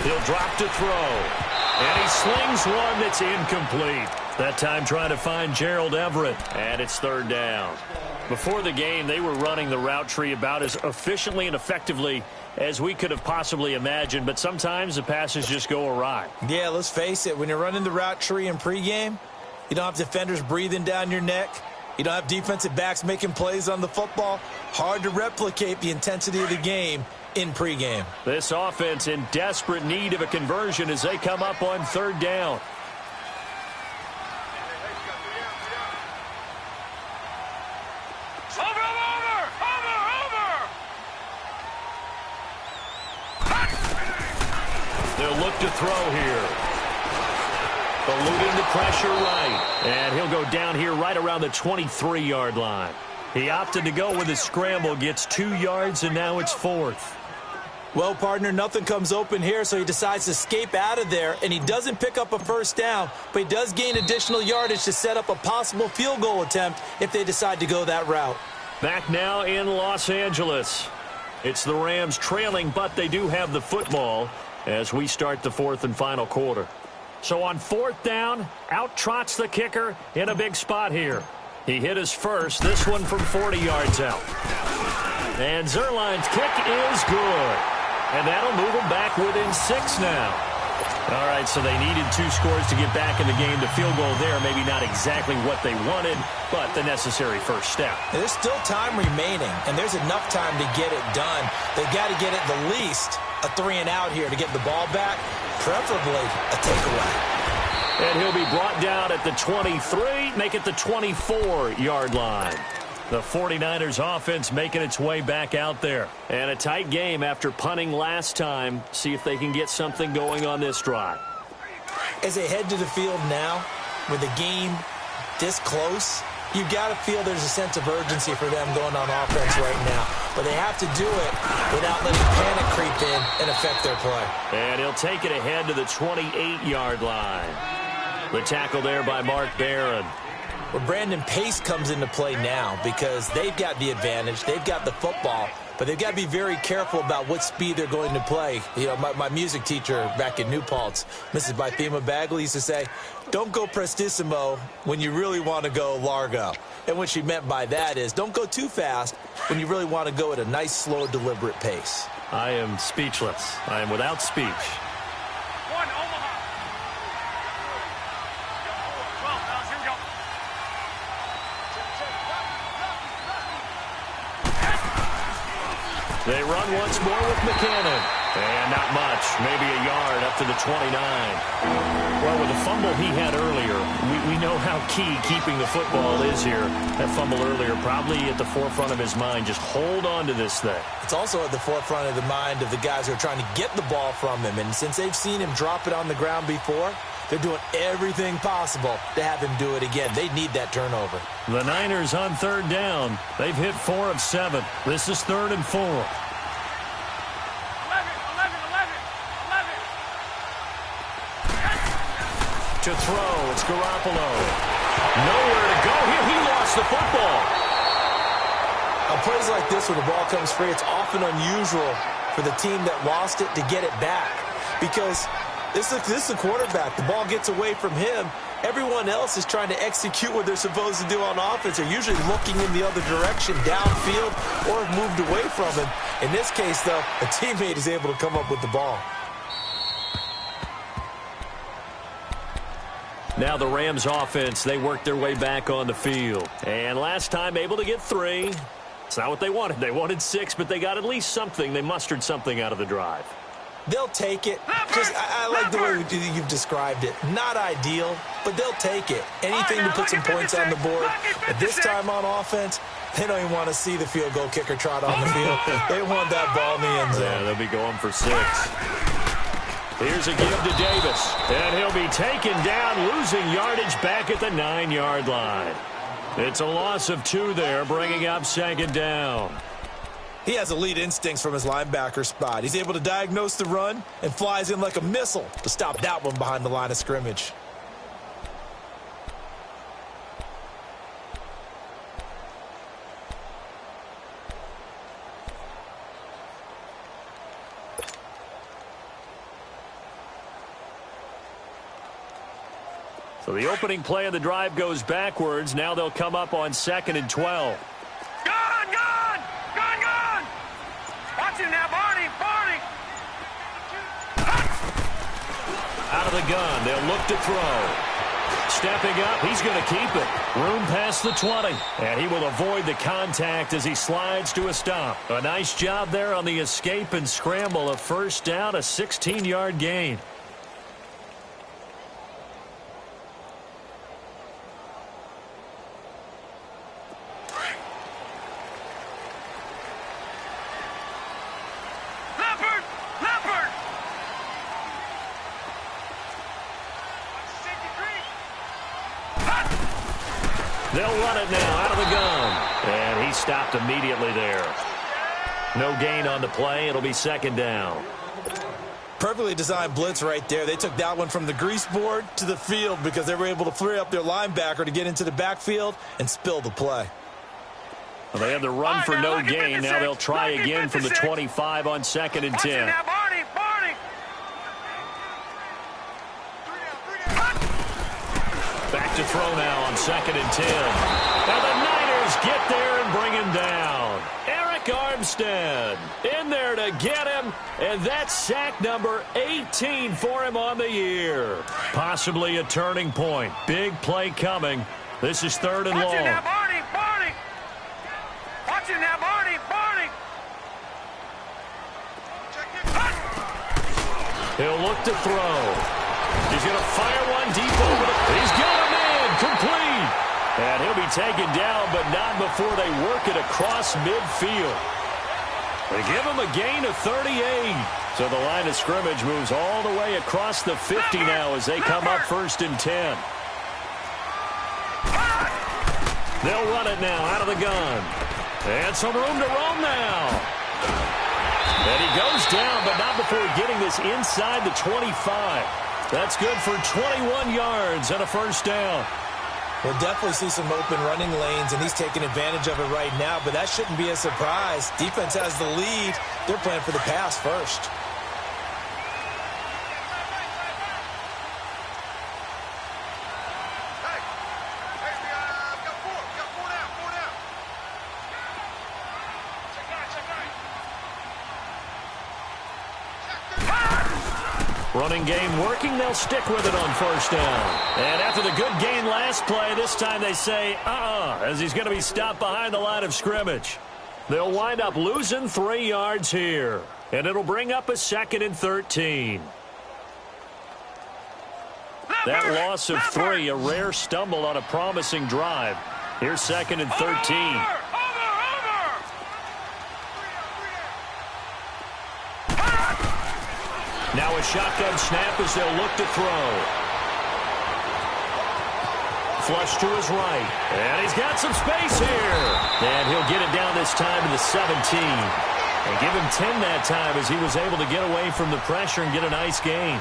[SPEAKER 1] He'll drop to throw. And he slings one that's incomplete. That time trying to find Gerald Everett. And it's 3rd down. Before the game, they were running the route tree about as efficiently and effectively as we could have possibly imagined. But sometimes the passes just go awry.
[SPEAKER 2] Yeah, let's face it. When you're running the route tree in pregame, you don't have defenders breathing down your neck. You don't have defensive backs making plays on the football. Hard to replicate the intensity of the game in pregame.
[SPEAKER 1] This offense in desperate need of a conversion as they come up on 3rd down.
[SPEAKER 3] Over!
[SPEAKER 1] to throw here. Eluding the pressure right. And he'll go down here right around the 23-yard line. He opted to go with a scramble, gets 2 yards, and now it's 4th.
[SPEAKER 2] Well, partner, nothing comes open here, so he decides to escape out of there, and he doesn't pick up a first down, but he does gain additional yardage to set up a possible field goal attempt if they decide to go that route.
[SPEAKER 1] Back now in Los Angeles. It's the Rams trailing, but they do have the football as we start the 4th and final quarter. So on 4th down, out trots the kicker in a big spot here. He hit his first, this one from 40 yards out. And Zerline's kick is good. And that'll move them back within 6 now. All right, so they needed 2 scores to get back in the game. The field goal there, maybe not exactly what they wanted, but the necessary first step.
[SPEAKER 2] There's still time remaining, and there's enough time to get it done. They've got to get at the least a 3-and-out here to get the ball back, preferably a takeaway.
[SPEAKER 1] And he'll be brought down at the 23, make it the 24-yard line. The 49ers offense making its way back out there. And a tight game after punting last time. See if they can get something going on this drive.
[SPEAKER 2] As they head to the field now, with the game this close, you've got to feel there's a sense of urgency for them going on offense right now. But they have to do it without letting panic creep in and affect their play.
[SPEAKER 1] And he'll take it ahead to the 28-yard line. The tackle there by Mark Barron.
[SPEAKER 2] Well, Brandon, pace comes into play now because they've got the advantage. They've got the football, but they've got to be very careful about what speed they're going to play. You know, my music teacher back in New Paltz, Mrs. Bythema Bagley, used to say, don't go prestissimo when you really want to go largo. And what she meant by that is don't go too fast when you really want to go at a nice, slow, deliberate pace.
[SPEAKER 1] I am speechless. I am without speech. They run once more with McCannon. And not much. Maybe a yard up to the 29. Well, with the fumble he had earlier, we know how key keeping the football is here. That fumble earlier probably at the forefront of his mind. Just hold on to this thing.
[SPEAKER 2] It's also at the forefront of the mind of the guys who are trying to get the ball from him. And since they've seen him drop it on the ground before, they're doing everything possible to have him do it again. They need that turnover.
[SPEAKER 1] The Niners on 3rd down. They've hit 4 of 7. This is 3rd and 4.
[SPEAKER 3] 11.
[SPEAKER 1] To throw, it's Garoppolo. Nowhere to go here. He lost the football.
[SPEAKER 2] On plays like this, when the ball comes free, it's often unusual for the team that lost it to get it back. Because this is a quarterback. The ball gets away from him. Everyone else is trying to execute what they're supposed to do on offense. They're usually looking in the other direction, downfield, or have moved away from him. In this case, though, a teammate is able to come up with the ball.
[SPEAKER 1] Now the Rams offense, they worked their way back on the field. And last time able to get 3. It's not what they wanted. They wanted 6, but they got at least something. They mustered something out of the drive.
[SPEAKER 2] They'll take it. Just, I like the way you've described it. Not ideal, but they'll take it. Anything to put some points on the board. But this time on offense, they don't even want to see the field goal kicker trot on the field. They want that ball in the end zone.
[SPEAKER 1] Yeah, they'll be going for 6. Here's a give to Davis. And he'll be taken down, losing yardage back at the 9-yard line. It's a loss of 2 there, bringing up 2nd down.
[SPEAKER 2] He has elite instincts from his linebacker spot. He's able to diagnose the run and flies in like a missile to stop that one behind the line of scrimmage.
[SPEAKER 1] So the opening play of the drive goes backwards. Now they'll come up on 2nd and 12.
[SPEAKER 3] Watch him now, Barney.
[SPEAKER 1] Out of the gun, they'll look to throw. Stepping up, he's going to keep it. Room past the 20. And he will avoid the contact as he slides to a stop. A nice job there on the escape and scramble. A first down, a 16-yard gain. They'll run it now out of the gun. And he stopped immediately there. No gain on the play. It'll be second down.
[SPEAKER 2] Perfectly designed blitz right there. They took that one from the grease board to the field because they were able to free up their linebacker to get into the backfield and spill the play.
[SPEAKER 1] Well, they had the run for no gain. Now they'll try again from the 25 on 2nd and 10. Back to throw now on 2nd and 10. Now the Niners get there and bring him down. Eric Armstead in there to get him, and that's sack number 18 for him on the year. Possibly a turning point. Big play coming. This is 3rd and long.
[SPEAKER 3] Watch it now, Barney.
[SPEAKER 1] He'll look to throw. He's going to fire one deep over the... He's got him in. Complete. And he'll be taken down, but not before they work it across midfield. They give him a gain of 38. So the line of scrimmage moves all the way across the 50 now as they come up 1st and 10. They'll run it now out of the gun. And some room to roam now. And he goes down, but not before getting this inside the 25. That's good for 21 yards and a 1st down.
[SPEAKER 2] We'll definitely see some open running lanes, and he's taking advantage of it right now, but that shouldn't be a surprise. Defense has the lead. They're playing for the pass first.
[SPEAKER 1] Running game working, they'll stick with it on 1st down. And after the good gain last play, this time they say, as he's going to be stopped behind the line of scrimmage. They'll wind up losing 3 yards here. And it'll bring up a 2nd and 13. That loss of 3, a rare stumble on a promising drive. Here's 2nd and 13. Now a shotgun snap as they'll look to throw. Flush to his right. And he's got some space here. And he'll get it down this time to the 17. And give him 10 that time as he was able to get away from the pressure and get a nice gain.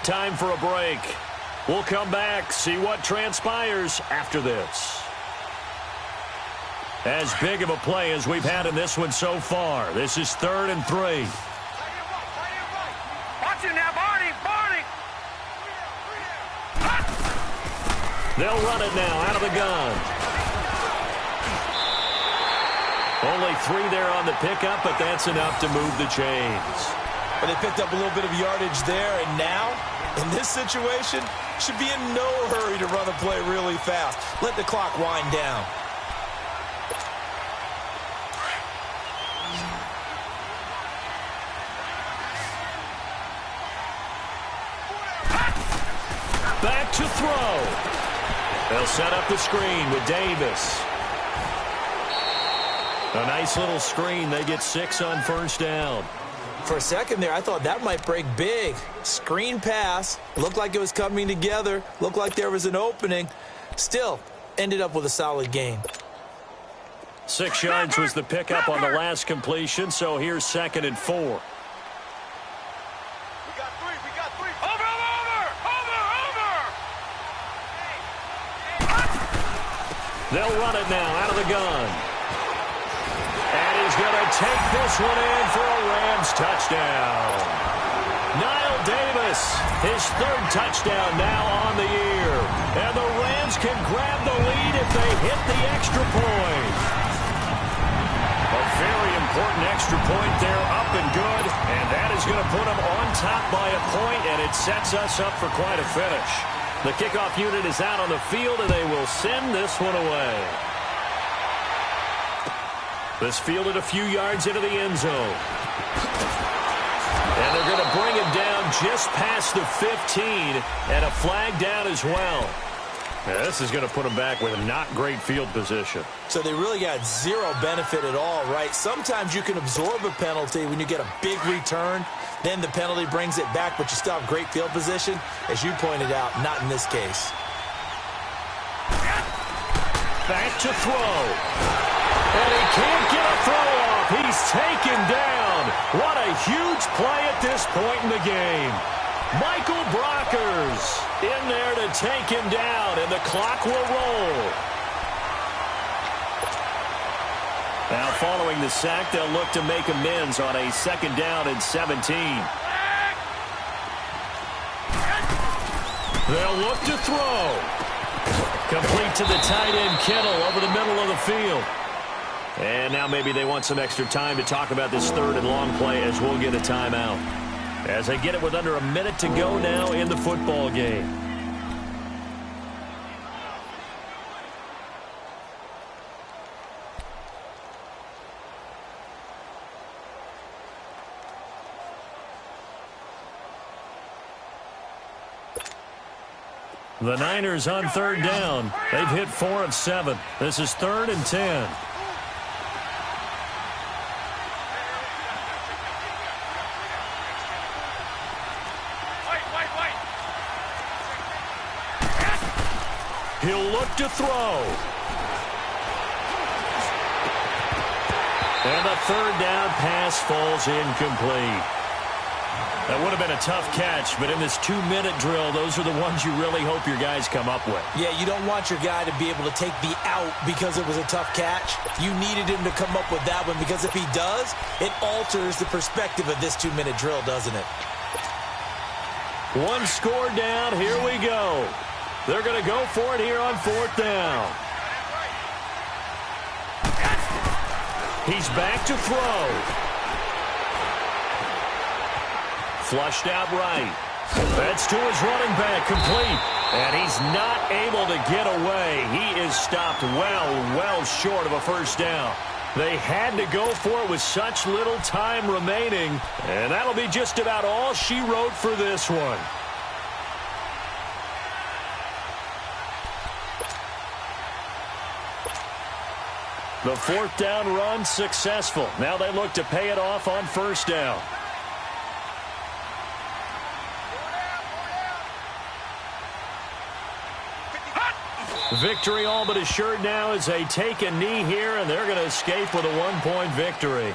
[SPEAKER 1] Time for a break. We'll come back, see what transpires after this. As big of a play as we've had in this one so far. This is 3rd and 3.
[SPEAKER 3] Watch it now, Barney.
[SPEAKER 1] They'll run it now out of the gun. Only 3 there on the pickup, but that's enough to move the chains.
[SPEAKER 2] But they picked up a little bit of yardage there, and now, in this situation, should be in no hurry to run the play really fast. Let the clock wind down.
[SPEAKER 1] Back to throw. They'll set up the screen with Davis. A nice little screen. They get 6 on 1st down.
[SPEAKER 2] For a second there, I thought that might break big. Screen pass. Looked like it was coming together. Looked like there was an opening. Still, ended up with a solid gain.
[SPEAKER 1] 6 yards was the pickup on the last completion, so here's 2nd and 4.
[SPEAKER 3] We got 3. Over!
[SPEAKER 1] They'll run it now out of the gun. And he's going to take this one in for a Rams touchdown. Niall Davis, his 3rd touchdown now on the year. And the Rams can grab the lead if they hit the extra point. A very important extra point there, up and good. And that is going to put them on top by a point, and it sets us up for quite a finish. The kickoff unit is out on the field, and they will send this one away. This fielded a few yards into the end zone. And they're going to bring him down just past the 15, and a flag down as well. Yeah, this is going to put them back with not great field position.
[SPEAKER 2] So they really got zero benefit at all, right? Sometimes you can absorb a penalty when you get a big return. Then the penalty brings it back, but you still have great field position. As you pointed out, not in this case.
[SPEAKER 1] Back to throw. And he can't get a throw off. He's taken down. What a huge play at this point in the game. Michael Brockers in there to take him down, and the clock will roll. Now, following the sack, they'll look to make amends on a 2nd down and 17. They'll look to throw. Complete to the tight end, Kittle, over the middle of the field. And now maybe they want some extra time to talk about this 3rd and long play, as we'll get a timeout. As they get it with under a minute to go now in the football game. The Niners on 3rd down. They've hit 4 of 7. This is 3rd and 10. He'll look to throw. And the 3rd down pass falls incomplete. That would have been a tough catch, but in this 2-minute drill, those are the ones you really hope your guys come up with.
[SPEAKER 2] Yeah, you don't want your guy to be able to take the out because it was a tough catch. You needed him to come up with that one, because if he does, it alters the perspective of this 2-minute drill, doesn't it?
[SPEAKER 1] One score down. Here we go. They're going to go for it here on 4th down. He's back to throw. Flushed out right. That's to his running back, complete. And he's not able to get away. He is stopped well short of a 1st down. They had to go for it with such little time remaining. And that'll be just about all she wrote for this one. The 4th down run successful. Now they look to pay it off on 1st down. Victory all but assured now as they take a knee here, and they're going to escape with a 1-point victory.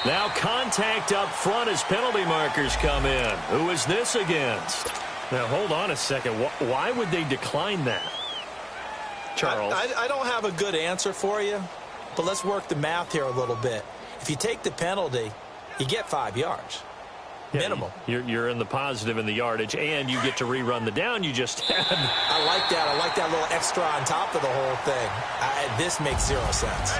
[SPEAKER 1] Now contact up front as penalty markers come in. Who is this against? Now, hold on a second. Why would they decline that? Charles?
[SPEAKER 2] I don't have a good answer for you, but let's work the math here a little bit. If you take the penalty, you get 5 yards.
[SPEAKER 1] Yeah,
[SPEAKER 2] minimum.
[SPEAKER 1] You're in the positive in the yardage, and you get to rerun the down you just had.
[SPEAKER 2] I like that. I like that little extra on top of the whole thing. This makes 0 sense.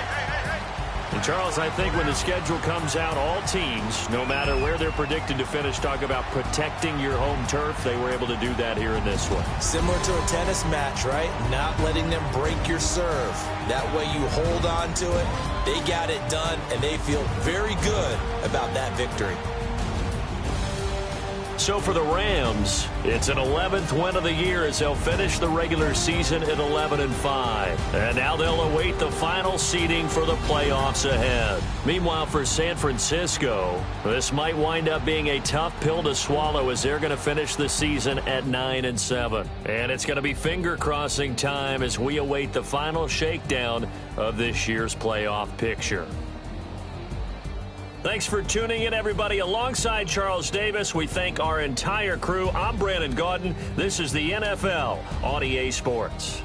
[SPEAKER 1] And Charles, I think when the schedule comes out, all teams, no matter where they're predicted to finish, talk about protecting your home turf. They were able to do that here in this one.
[SPEAKER 2] Similar to a tennis match, right? Not letting them break your serve. That way you hold on to it. They got it done, and they feel very good about that victory.
[SPEAKER 1] So for the Rams, it's an 11th win of the year as they'll finish the regular season at 11-5. And now they'll await the final seeding for the playoffs ahead. Meanwhile, for San Francisco, this might wind up being a tough pill to swallow as they're going to finish the season at 9-7. And it's going to be finger-crossing time as we await the final shakedown of this year's playoff picture. Thanks for tuning in, everybody. Alongside Charles Davis, we thank our entire crew. I'm Brandon Gaudin. This is the NFL on EA Sports.